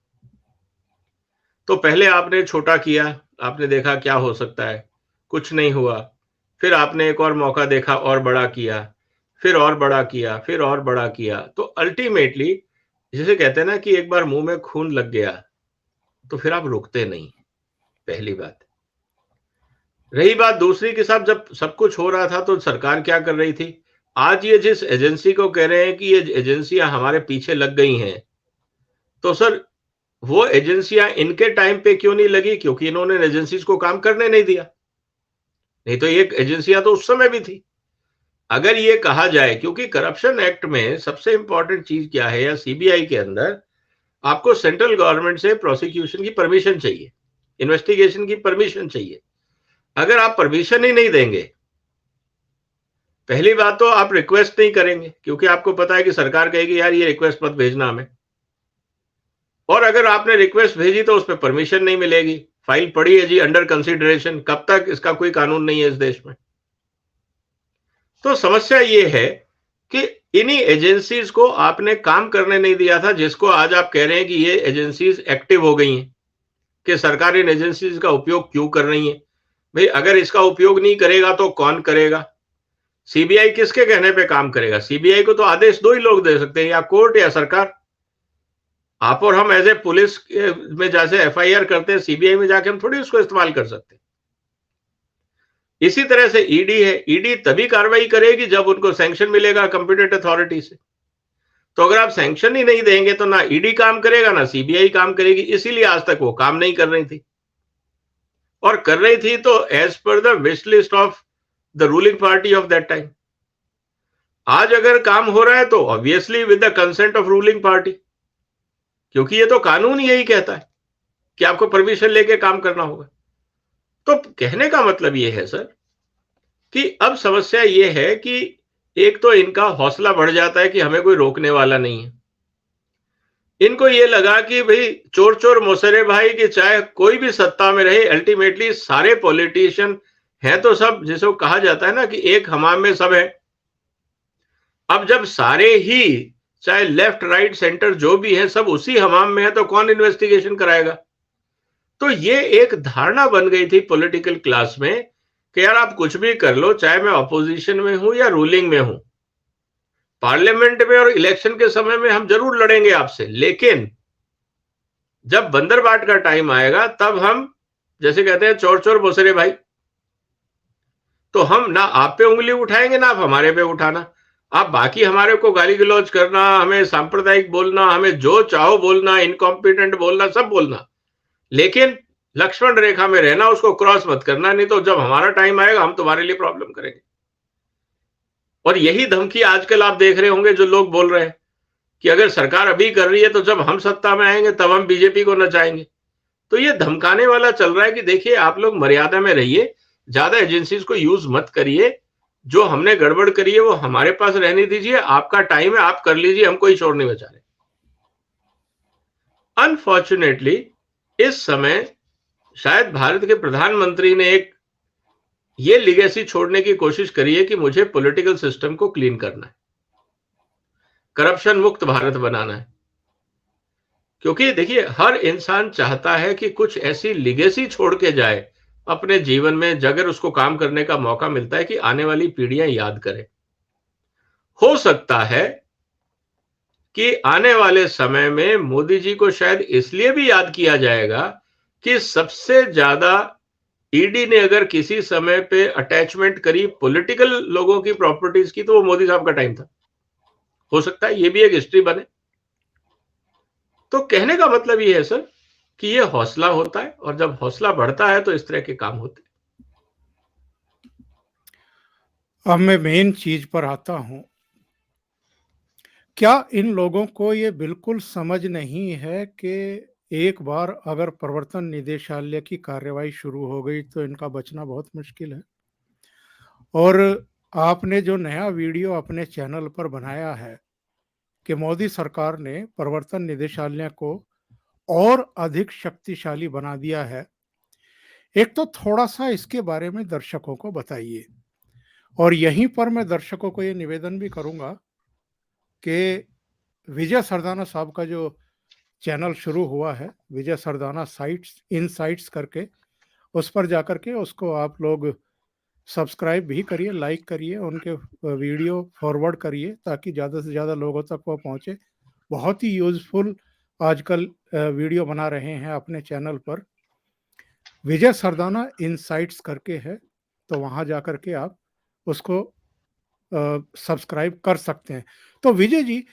B: तो पहले आपने छोटा किया, आपने देखा क्या हो सकता है, कुछ नहीं हुआ। फिर आपने एक और मौका देखा और बड़ा किया, फिर और बड़ा किया, फिर और बड़ा किया। तो अल्टीमेटली जिसे कहते हैं ना कि एक बार मुंह में खून लग गया तो फिर आप रुकते नहीं, पहली बात। रही बात दूसरी के साथ, जब सब कुछ हो रहा था तो सरकार क्या कर रही थी। आज ये जिस एजेंसी को कह रहे हैं कि ये एजेंसियां हमारे पीछे लग गई हैं, तो सर वो एजेंसियां इनके टाइम पे क्यों नहीं लगी? क्योंकि इन्होंने एजेंसीज को काम करने नहीं दिया। नहीं तो ये एजेंसियां तो उस समय भी थी। अगर ये कहा जाए, क्योंकि करप्शन एक्ट में सबसे इंपॉर्टेंट चीज क्या है, या सीबीआई के अंदर आपको सेंट्रल गवर्नमेंट से प्रोसिक्यूशन की परमिशन चाहिए, इन्वेस्टिगेशन की परमिशन चाहिए। अगर आप परमिशन ही नहीं देंगे, पहली बात तो आप रिक्वेस्ट नहीं करेंगे, क्योंकि आपको पता है कि सरकार कहेगी यार ये रिक्वेस्ट मत भेजना हमें, और अगर आपने रिक्वेस्ट भेजी तो उस पर परमिशन नहीं मिलेगी, फाइल पड़ी है जी अंडर कंसिडरेशन, कब तक, इसका कोई कानून नहीं है इस देश में। तो समस्या ये है कि इन्हीं एजेंसीज को आपने काम करने नहीं दिया था, जिसको आज आप कह रहे हैं कि ये एजेंसीज एक्टिव हो गई हैं, कि सरकार इन एजेंसीज का उपयोग क्यों कर रही है। भाई अगर इसका उपयोग नहीं करेगा तो कौन करेगा? सीबीआई किसके कहने पे काम करेगा? सीबीआई को तो आदेश दो ही लोग दे सकते हैं, या कोर्ट या सरकार। आप और हम एज ए पुलिस में जैसे एफआईआर करते हैं, सीबीआई में जाके हम थोड़ी उसको इस्तेमाल कर सकते हैं। इसी तरह से ईडी है, ईडी तभी कार्रवाई करेगी जब उनको सैंक्शन मिलेगा कंपिटेंट अथॉरिटी से। तो अगर आप सैंक्शन ही नहीं देंगे तो ना ईडी काम करेगा ना सीबीआई काम करेगी, इसीलिए आज तक वो काम नहीं कर रही थी, और कर रही थी तो as per the wish list of the ruling party of that time. आज अगर काम हो रहा है तो obviously with the consent of ruling party, क्योंकि ये तो कानून यही कहता है कि आपको परमिशन लेके काम करना होगा। तो कहने का मतलब ये है सर कि अब समस्या ये है कि एक तो इनका हौसला बढ़ जाता है कि हमें कोई रोकने वाला नहीं है। इनको ये लगा कि भाई चोर चोर मोसरे भाई, कि चाहे कोई भी सत्ता में रहे, अल्टीमेटली सारे पॉलिटिशियन हैं तो सब, जिसे कहा जाता है ना कि एक हमाम में सब है। अब जब सारे ही चाहे लेफ्ट राइट सेंटर जो भी है सब उसी हमाम में है, तो कौन इन्वेस्टिगेशन कराएगा? तो ये एक धारणा बन गई थी पॉलिटिकल क्लास में कि यार आप कुछ भी कर लो, चाहे मैं ऑपोजिशन में हूं या रूलिंग में हूं, पार्लियामेंट में और इलेक्शन के समय में हम जरूर लड़ेंगे आपसे, लेकिन जब बंदरबाट का टाइम आएगा तब हम, जैसे कहते हैं चोर चोर बोसरे भाई, तो हम ना आप पे उंगली उठाएंगे ना आप हमारे पे उठाना। आप बाकी हमारे को गाली गलौज करना, हमें सांप्रदायिक बोलना, हमें जो चाहो बोलना, इनकॉम्पिटेंट बोलना, सब बोलना, लेकिन लक्ष्मण रेखा में रहना, उसको क्रॉस मत करना, नहीं तो जब हमारा टाइम आएगा हम तुम्हारे लिए प्रॉब्लम करेंगे। और यही धमकी आजकल आप देख रहे होंगे जो लोग बोल रहे हैं कि अगर सरकार अभी कर रही है तो जब हम सत्ता में आएंगे तब हम बीजेपी को नचाएंगे। तो ये धमकाने वाला चल रहा है कि देखिए आप लोग मर्यादा में रहिए, ज्यादा एजेंसीज को यूज मत करिए, जो हमने गड़बड़ करी है वो हमारे पास रहने दीजिए, आपका टाइम है आप कर लीजिए, हम कोई छोड़ नहीं बचा रहे। अनफॉर्चुनेटली इस समय शायद भारत के प्रधानमंत्री ने एक ये लिगेसी छोड़ने की कोशिश करी है कि मुझे पॉलिटिकल सिस्टम को क्लीन करना है, करप्शन मुक्त भारत बनाना है। क्योंकि देखिए हर इंसान चाहता है कि कुछ ऐसी लिगेसी छोड़ के जाए अपने जीवन में, अगर उसको काम करने का मौका मिलता है कि आने वाली पीढ़ियां याद करें। हो सकता है कि आने वाले समय में मोदी जी को शायद इसलिए भी याद किया जाएगा कि सबसे ज्यादा ईडी ने अगर किसी समय पे अटैचमेंट करी पॉलिटिकल लोगों की प्रॉपर्टीज की तो वो मोदी साहब का टाइम था। हो सकता है ये भी एक हिस्ट्री बने। तो कहने का मतलब ये है सर कि ये हौसला होता है, और जब हौसला बढ़ता है तो इस तरह के काम होते हैं।
A: अब मैं मेन चीज पर आता हूं। क्या इन लोगों को ये बिल्कुल समझ नहीं है कि एक बार अगर प्रवर्तन निदेशालय की कार्रवाई शुरू हो गई तो इनका बचना बहुत मुश्किल है? और आपने जो नया वीडियो अपने चैनल पर बनाया है कि मोदी सरकार ने प्रवर्तन निदेशालय को और अधिक शक्तिशाली बना दिया है, एक तो थोड़ा सा इसके बारे में दर्शकों को बताइए। और यहीं पर मैं दर्शकों को ये निवेदन भी करूंगा कि विजय सरदाना साहब का जो चैनल शुरू हुआ है, विजय सरदाना साइट्स इनसाइट्स करके, उस पर जाकर के उसको आप लोग सब्सक्राइब भी करिए, लाइक करिए, उनके वीडियो फॉरवर्ड करिए ताकि ज़्यादा से ज़्यादा लोगों तक वो पहुँचे। बहुत ही यूज़फुल आजकल वीडियो बना रहे हैं अपने चैनल पर, विजय सरदाना इनसाइट्स करके है, तो वहाँ जा कर के आप उसको सब्सक्राइब कर सकते हैं। तो विजय जी,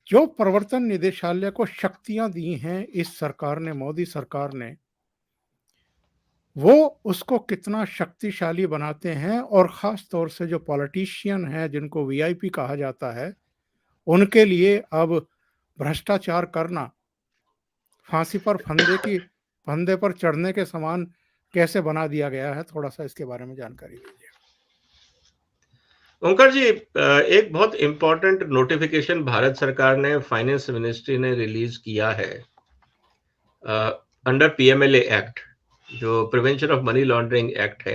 A: जो प्रवर्तन निदेशालय को शक्तियां दी हैं इस सरकार ने, मोदी सरकार ने, वो उसको कितना शक्तिशाली बनाते हैं, और ख़ास तौर से जो पॉलिटिशियन हैं जिनको वीआईपी कहा जाता है, उनके लिए अब भ्रष्टाचार करना फांसी पर फंदे पर चढ़ने के समान कैसे बना दिया गया है, थोड़ा-सा इसके बारे में जानकारी दीजिए।
B: ओंकार जी, एक बहुत इम्पोर्टेंट नोटिफिकेशन भारत सरकार ने, फाइनेंस मिनिस्ट्री ने रिलीज किया है अंडर पीएमएलए एक्ट, जो prevention of money laundering act है।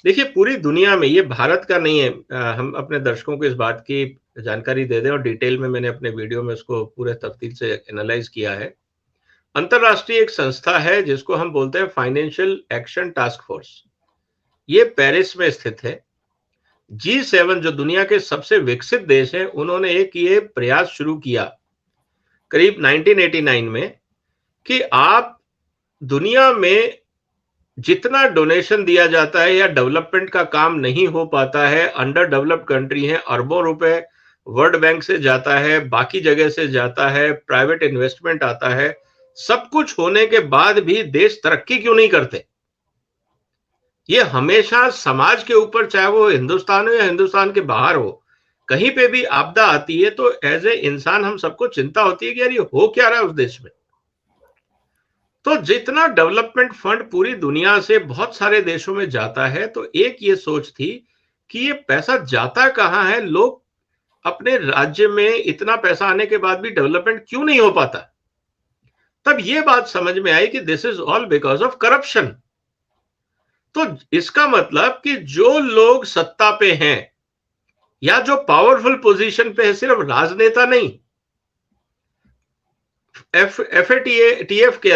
B: देखिए, पूरी दुनिया में, ये भारत का नहीं है, हम अपने दर्शकों को इस बात की जानकारी दे दें, और डिटेल में मैंने अपने वीडियो में उसको पूरे तफसील से एनालाइज किया है। अंतरराष्ट्रीय एक संस्था है जिसको हम बोलते हैं फाइनेंशियल एक्शन टास्क फोर्स। ये पेरिस में स्थित है। G7 जो दुनिया के सबसे विकसित देश हैं, उन्होंने एक ये प्रयास शुरू किया करीब 1989 में कि आप दुनिया में जितना डोनेशन दिया जाता है या डेवलपमेंट का काम नहीं हो पाता है, अंडर डेवलप्ड कंट्री है, अरबों रुपए वर्ल्ड बैंक से जाता है, बाकी जगह से जाता है, प्राइवेट इन्वेस्टमेंट आता है, सब कुछ होने के बाद भी देश तरक्की क्यों नहीं करते? ये हमेशा समाज के ऊपर, चाहे वो हिंदुस्तान हो या हिंदुस्तान के बाहर हो, कहीं पे भी आपदा आती है तो एज ए इंसान हम सबको चिंता होती है कि यार ये हो क्या रहा है उस देश में। तो जितना डेवलपमेंट फंड पूरी दुनिया से बहुत सारे देशों में जाता है, तो एक ये सोच थी कि ये पैसा जाता कहाँ है, लोग अपने राज्य में इतना पैसा आने के बाद भी डेवलपमेंट क्यों नहीं हो पाता। तब ये बात समझ में आई कि this is all because of corruption. तो इसका मतलब कि जो लोग सत्ता पे हैं या जो पावरफुल पोजीशन पे है, सिर्फ राजनेता नहीं, एफएटीएफ के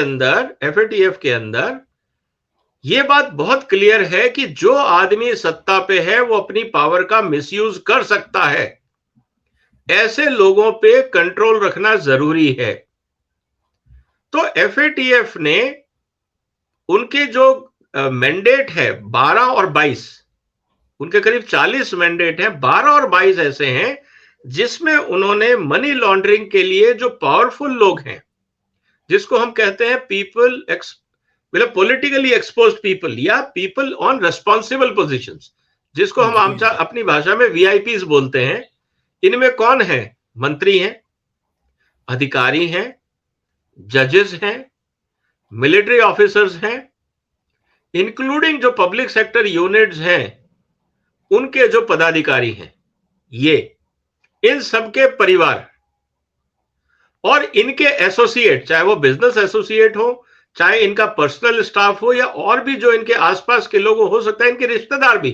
B: अंदर ये बात बहुत क्लियर है कि जो आदमी सत्ता पे है वो अपनी पावर का मिसयूज कर सकता है। ऐसे लोगों पे कंट्रोल रखना जरूरी है। तो एफएटीएफ ने उनके जो मैंडेट है 12 और 22, उनके करीब 40 मैंडेट हैं, 12 और 22 ऐसे हैं जिसमें उन्होंने मनी लॉन्ड्रिंग के लिए जो पावरफुल लोग हैं, जिसको हम कहते हैं पीपल, मतलब पॉलिटिकली एक्सपोज्ड पीपल या पीपल ऑन रेस्पॉन्सिबल पोजीशंस, जिसको हम अपनी भाषा में वीआईपीज बोलते हैं। इनमें कौन है? मंत्री हैं, अधिकारी हैं, जजेस हैं, मिलिट्री ऑफिसर्स हैं, इंक्लूडिंग जो पब्लिक सेक्टर यूनिट्स हैं उनके जो पदाधिकारी हैं, ये इन सबके परिवार और इनके एसोसिएट, चाहे वो बिजनेस एसोसिएट हो, चाहे इनका पर्सनल स्टाफ हो, या और भी जो इनके आसपास के लोग हो सकता है इनके रिश्तेदार भी।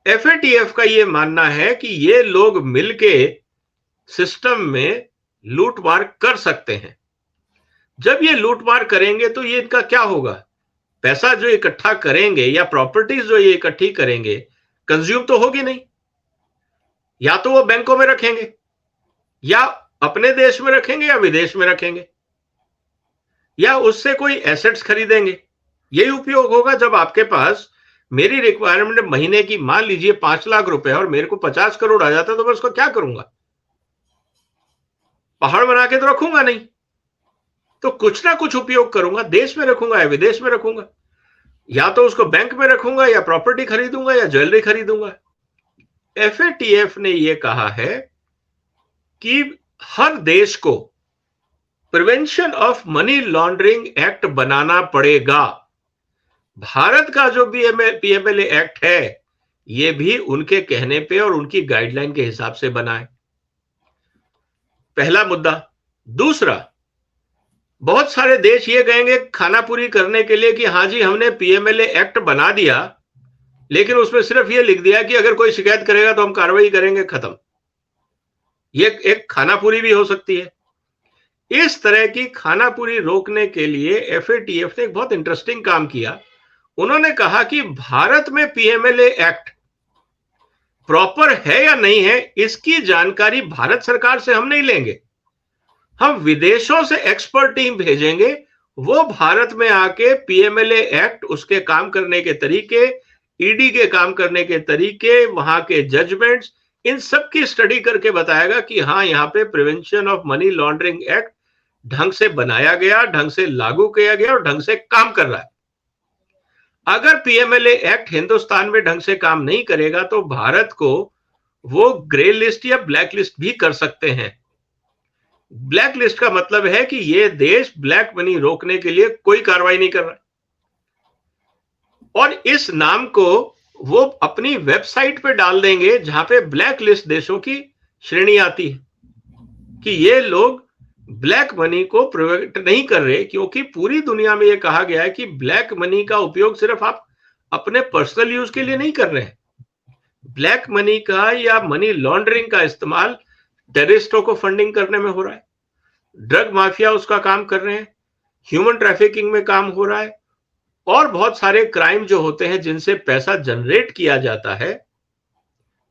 B: एफएटीएफ का ये मानना है कि ये लोग मिलके सिस्टम में लूटमार कर सकते हैं। जब ये लूटमार करेंगे तो ये इनका क्या होगा? पैसा जो इकट्ठा करेंगे या प्रॉपर्टीज जो ये इकट्ठी करेंगे, कंज्यूम तो होगी नहीं। या तो वो बैंकों में रखेंगे, या अपने देश में रखेंगे, या विदेश में रखेंगे, या उससे कोई एसेट्स खरीदेंगे। यही उपयोग होगा जब आपके पास मेरी रिक्वायरमेंट महीने की मान लीजिए 5 लाख रुपए और मेरे को 50 करोड़ आ जाता तो मैं उसको क्या करूंगा? पहाड़ बना के तो रखूंगा नहीं, तो कुछ ना कुछ उपयोग करूंगा, देश में रखूंगा या विदेश में रखूंगा, या तो उसको बैंक में रखूंगा, या प्रॉपर्टी खरीदूंगा, या ज्वेलरी खरीदूंगा। एफएटीएफ ने यह कहा है कि हर देश को prevention of money laundering act बनाना पड़ेगा। भारत का जो पीएमएलए एक्ट है ये भी उनके कहने पे और उनकी गाइडलाइन के हिसाब से बना है। पहला मुद्दा। दूसरा, बहुत सारे देश ये कहेंगे खाना पूरी करने के लिए कि हाँ जी हमने पीएमएलए एक्ट बना दिया, लेकिन उसमें सिर्फ ये लिख दिया कि अगर कोई शिकायत करेगा तो हम कार्रवाई करेंगे, खत्म। ये एक खाना पूरी भी हो सकती है। इस तरह की खाना पूरी रोकने के लिए एफएटीएफ ने एक बहुत इंटरेस्टिंग काम किया। उन्होंने कहा कि भारत में पीएमएलए एक्ट प्रॉपर है या नहीं है, इसकी जानकारी भारत सरकार से हम नहीं लेंगे, हम विदेशों से एक्सपर्ट टीम भेजेंगे। वो भारत में आके पीएमएलए एक्ट, उसके काम करने के तरीके, ईडी के काम करने के तरीके, वहां के जजमेंट्स, इन सब की स्टडी करके बताएगा कि हाँ यहाँ पे prevention of money laundering act ढंग से बनाया गया, ढंग से लागू किया गया और ढंग से काम कर रहा है। अगर पीएमएलए एक्ट हिंदुस्तान में ढंग से काम नहीं करेगा तो भारत को वो ग्रे लिस्ट या ब्लैक लिस्ट भी कर सकते हैं। ब्लैक लिस्ट का मतलब है कि ये देश ब्लैक मनी रोकने के लिए कोई कार्रवाई नहीं कर रहा, और इस नाम को वो अपनी वेबसाइट पे डाल देंगे जहां पे ब्लैक लिस्ट देशों की श्रेणी आती है कि ये लोग ब्लैक मनी को प्रोवेक्ट नहीं कर रहे, क्योंकि पूरी दुनिया में ये कहा गया है कि ब्लैक मनी का उपयोग सिर्फ आप अपने पर्सनल यूज के लिए नहीं कर रहे हैं। ब्लैक मनी का या मनी लॉन्ड्रिंग का इस्तेमाल टेररिस्टों को फंडिंग करने में हो रहा है, ड्रग माफिया उसका काम कर रहे हैं, ह्यूमन ट्रैफिकिंग में काम हो रहा है, और बहुत सारे क्राइम जो होते हैं जिनसे पैसा जनरेट किया जाता है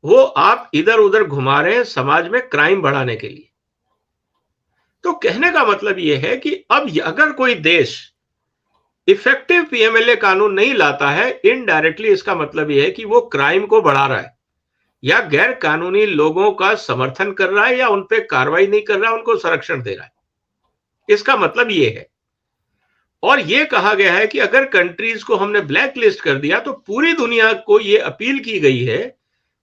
B: वो आप इधर उधर घुमा रहे हैं समाज में क्राइम बढ़ाने के लिए। तो कहने का मतलब यह है कि अब अगर कोई देश इफेक्टिव पीएमएलए कानून नहीं लाता है, इनडायरेक्टली इसका मतलब यह है कि वो क्राइम को बढ़ा रहा है या गैर कानूनी लोगों का समर्थन कर रहा है या उन पे कार्रवाई नहीं कर रहा है, उनको संरक्षण दे रहा है। इसका मतलब ये है। और ये कहा गया है कि अगर कंट्रीज को हमने ब्लैक लिस्ट कर दिया तो पूरी दुनिया को ये अपील की गई है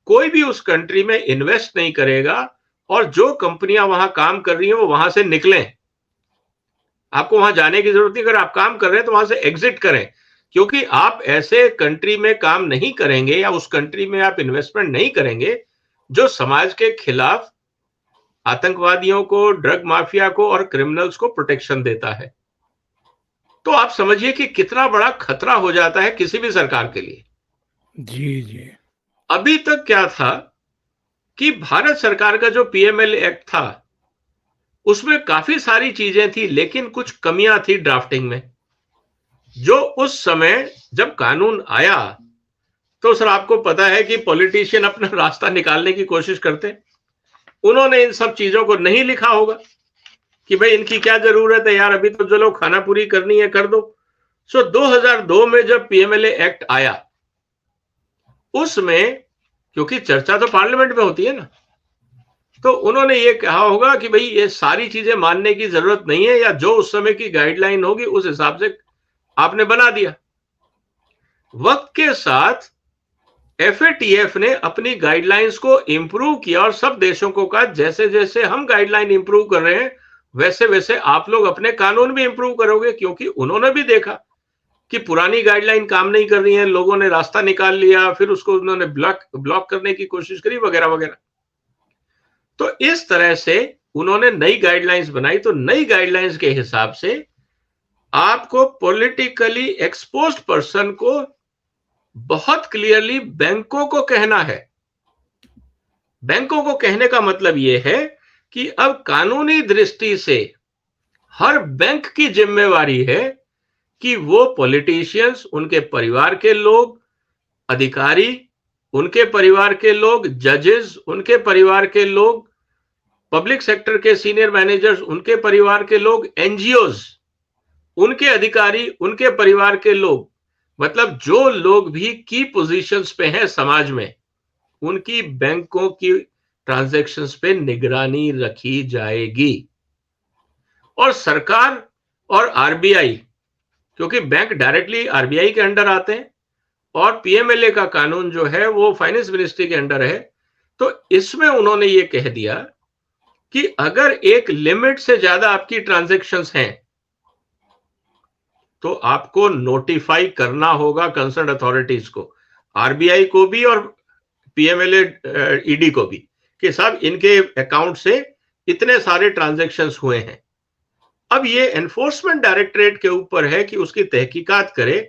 B: कोई भी उस कंट्री में इन्वेस्ट नहीं करेगा, और जो कंपनियां वहां काम कर रही हैं वो वहां से निकलें। आपको वहां जाने की जरूरत नहीं, अगर आप काम कर रहे हैं तो वहां से एग्जिट करें, क्योंकि आप ऐसे कंट्री में काम नहीं करेंगे या उस कंट्री में आप इन्वेस्टमेंट नहीं करेंगे जो समाज के खिलाफ आतंकवादियों को, ड्रग माफिया को और क्रिमिनल्स को प्रोटेक्शन देता है। तो आप समझिए कि कितना बड़ा खतरा हो जाता है किसी भी सरकार के लिए।
A: जी जी।
B: अभी तक क्या था कि भारत सरकार का जो पीएमएल एक्ट था उसमें काफी सारी चीजें थी, लेकिन कुछ कमियां थी ड्राफ्टिंग में, जो उस समय जब कानून आया तो सर आपको पता है कि पॉलिटिशियन अपना रास्ता निकालने की कोशिश करते, उन्होंने इन सब चीजों को नहीं लिखा होगा कि भाई इनकी क्या जरूरत है यार, अभी तो जो लोग खाना पूरी करनी है कर दो। सो 2002 में जब पीएमएलए एक्ट आया उसमें, क्योंकि चर्चा तो पार्लियामेंट में होती है ना, तो उन्होंने ये कहा होगा कि भाई ये सारी चीजें मानने की जरूरत नहीं है, या जो उस समय की गाइडलाइन होगी उस हिसाब से आपने बना दिया। वक्त के साथ एफएटीएफ ने अपनी गाइडलाइंस को इंप्रूव किया और सब देशों को कहा जैसे जैसे हम गाइडलाइन इंप्रूव कर रहे हैं वैसे वैसे आप लोग अपने कानून भी इंप्रूव करोगे, क्योंकि उन्होंने भी देखा कि पुरानी गाइडलाइन काम नहीं कर रही है, लोगों ने रास्ता निकाल लिया, फिर उसको उन्होंने ब्लॉक करने की कोशिश करी वगैरह वगैरह। तो इस तरह से उन्होंने नई गाइडलाइंस बनाई। तो नई गाइडलाइंस के हिसाब से आपको पॉलिटिकली एक्सपोज्ड पर्सन को बहुत क्लियरली बैंकों को कहना है। बैंकों को कहने का मतलब यह है कि अब कानूनी दृष्टि से हर बैंक की जिम्मेवारी है कि वो पॉलिटिशियंस, उनके परिवार के लोग, अधिकारी, उनके परिवार के लोग, जजेस, उनके परिवार के लोग, पब्लिक सेक्टर के सीनियर मैनेजर्स, उनके परिवार के लोग, एनजीओज, उनके अधिकारी, उनके परिवार के लोग, मतलब जो लोग भी की पोजीशंस पे हैं समाज में, उनकी बैंकों की ट्रांजैक्शंस पे निगरानी रखी जाएगी। और सरकार और आरबीआई, क्योंकि बैंक डायरेक्टली आरबीआई के अंडर आते हैं और पीएमएलए का कानून जो है वो फाइनेंस मिनिस्ट्री के अंडर है, तो इसमें उन्होंने ये कह दिया कि अगर एक लिमिट से ज्यादा आपकी ट्रांजैक्शंस हैं तो आपको नोटिफाई करना होगा कंसर्न अथॉरिटीज को, आरबीआई को भी और पीएमएलए ईडी को भी, कि साहब इनके अकाउंट से इतने सारे ट्रांजैक्शंस हुए हैं। अब ये एनफोर्समेंट डायरेक्टरेट के ऊपर है कि उसकी तहकीकात करे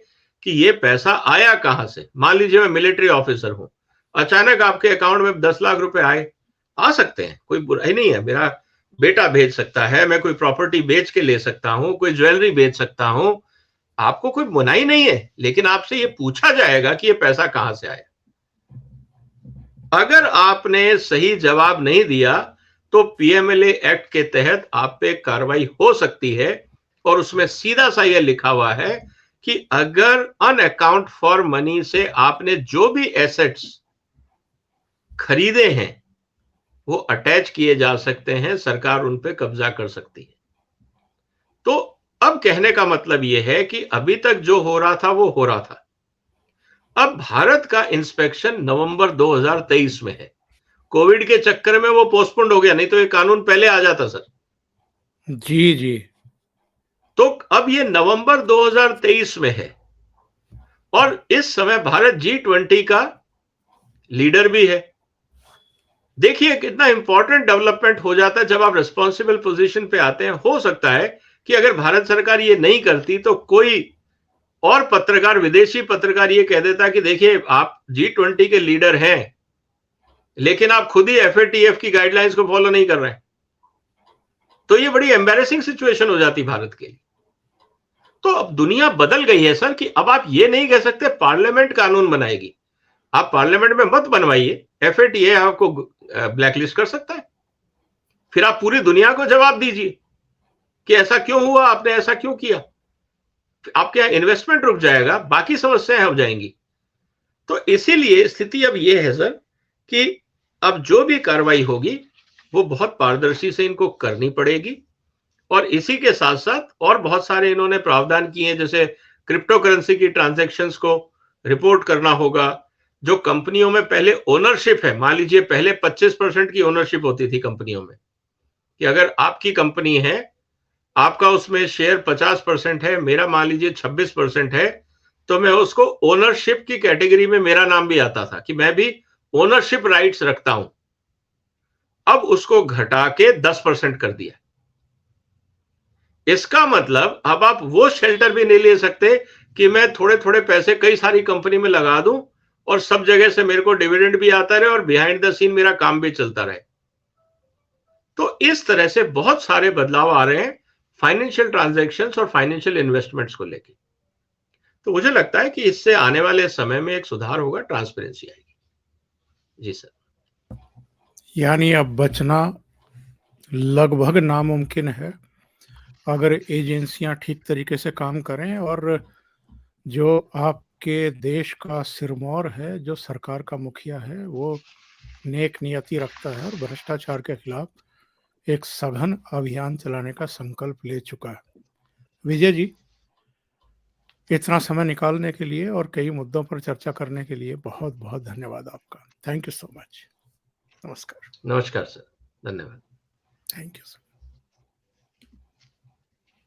B: कि ये पैसा आया कहां से। मान लीजिए मैं मिलिट्री ऑफिसर हूं, अचानक आपके अकाउंट में 10 लाख रुपए आए, आ सकते हैं, कोई बुराई नहीं है, मेरा बेटा भेज सकता है, मैं कोई प्रॉपर्टी बेच के ले सकता हूं, कोई ज्वेलरी बेच सकता हूं, आपको कोई मनाही नहीं है, लेकिन आपसे ये पूछा जाएगा कि ये पैसा कहां से आया। अगर आपने सही जवाब नहीं दिया तो पीएमएलए एक्ट के तहत आप पे कार्रवाई हो सकती है, और उसमें सीधा सा यह लिखा हुआ है कि अगर अन अकाउंट फॉर मनी से आपने जो भी एसेट्स खरीदे हैं वो अटैच किए जा सकते हैं, सरकार उन पे कब्जा कर सकती है। तो अब कहने का मतलब यह है कि अभी तक जो हो रहा था वो हो रहा था, अब भारत का इंस्पेक्शन नवंबर 2023 में है। कोविड के चक्कर में वो पोस्टपोन्ड हो गया, नहीं तो ये कानून पहले आ जाता सर।
A: जी, जी।
B: तो अब ये नवंबर 2023 में है और इस समय भारत G20 का लीडर भी है। देखिए कितना इंपॉर्टेंट डेवलपमेंट हो जाता है जब आप रिस्पॉन्सिबल पोजीशन पे आते हैं। हो सकता है कि अगर भारत सरकार ये नहीं करती तो कोई और पत्रकार, विदेशी पत्रकार ये कह देता कि देखिए आप G20 के लीडर हैं, लेकिन आप खुद ही FATF की गाइडलाइंस को फॉलो नहीं कर रहे हैं। तो ये बड़ी एम्बैरेसिंग सिचुएशन हो जाती भारत के लिए। तो अब दुनिया बदल गई है सर कि अब आप ये नहीं कह सकते पार्लियामेंट कानून बनाएगी। आप पार्लियामेंट में मत बनवाइए, FATF आपको ब्लैकलिस्ट कर सकता है। फिर आप पूरी दुनिया को जवाब दीजिए कि ऐसा क्यों हुआ, आपने ऐसा क्यों किया। आपके यहां इन्वेस्टमेंट रुक जाएगा, बाकी समस्याएं हो जाएंगी। तो इसीलिए स्थिति अब यह है सर कि अब जो भी कार्रवाई होगी वो बहुत पारदर्शी से इनको करनी पड़ेगी और इसी के साथ साथ और बहुत सारे इन्होंने प्रावधान किए हैं, जैसे क्रिप्टो करेंसी की ट्रांजैक्शंस को रिपोर्ट करना होगा। जो कंपनियों में पहले ओनरशिप है, मान लीजिए पहले 25% की ओनरशिप होती थी कंपनियों में, कि अगर आपकी कंपनी है, आपका उसमें शेयर 50% है, मेरा मान लीजिए 26% है, तो मैं उसको ओनरशिप की कैटेगरी में मेरा नाम भी आता था कि मैं भी ओनरशिप राइट्स रखता हूं। अब उसको घटा के 10% कर दिया। इसका मतलब अब आप वो शेल्टर भी नहीं ले सकते कि मैं थोड़े थोड़े पैसे कई सारी कंपनी में लगा दूं और सब जगह से मेरे को डिविडेंड भी आता रहे और बिहाइंड द सीन मेरा काम भी चलता रहे। तो इस तरह से बहुत सारे बदलाव आ रहे हैं फाइनेंशियल ट्रांजैक्शंस और फाइनेंशियल इन्वेस्टमेंट्स को लेकर। तो मुझे लगता है कि इससे आने वाले समय में एक सुधार होगा, ट्रांसपेरेंसी आएगी। जी सर।
A: यानी अब बचना लगभग नामुमकिन है अगर एजेंसियां ठीक तरीके से काम करें और जो आपके देश का सिरमौर है, जो सरकार का मुखिया है, वो नेक नियति रखता है और भ्रष्टाचार के खिलाफ एक सघन अभियान चलाने का संकल्प ले चुका है। विजय जी, इतना समय निकालने के लिए और कई मुद्दों पर चर्चा करने के लिए बहुत बहुत धन्यवाद आपका। Thank you so much. नमस्कार।
B: नमस्कार सर, धन्यवाद।
A: Thank you sir.